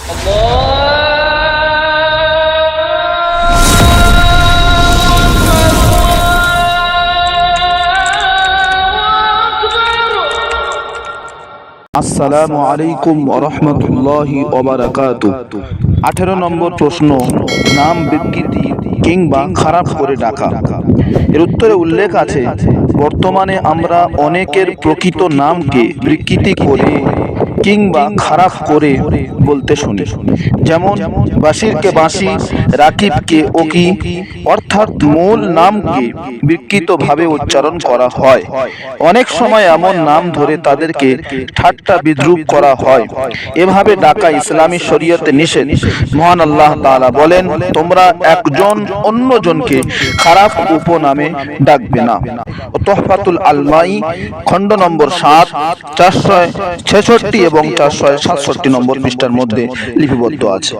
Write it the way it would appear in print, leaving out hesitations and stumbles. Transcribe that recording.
আসসালামু আলাইকুম ওয়া রাহমাতুল্লাহি ওয়া বারাকাতুহু। 18 নম্বর প্রশ্ন, নাম বিকৃতি কিংবা খারাপ করে ডাকা। এর উত্তরে উল্লেখ আছে, বর্তমানে আমরা অনেকের প্রকৃত নামকে বিকৃতি করে কিংবা খারাপ করে বলতে শুনি। যেমন বাশিরকে বাঁশি, রাকিবকে ওকি, অর্থাৎ মূল নামকে বিকৃতভাবে উচ্চারণ করা হয়। অনেক সময় এমন নাম ধরে তাদেরকে ঠাট্টা বিদ্রূপ করা হয়। এভাবে ডাকা ইসলামী শরীয়তে নিষেধ। মহান আল্লাহ তাআলা বলেন, তোমরা একজন অন্যজনকে খারাপ উপনামে ডাকবে না। তুহফাতুল আলমাই খণ্ড নম্বর 7, 466 এবং 467 নম্বর পৃষ্ঠার মধ্যে লিপিবদ্ধ আছে।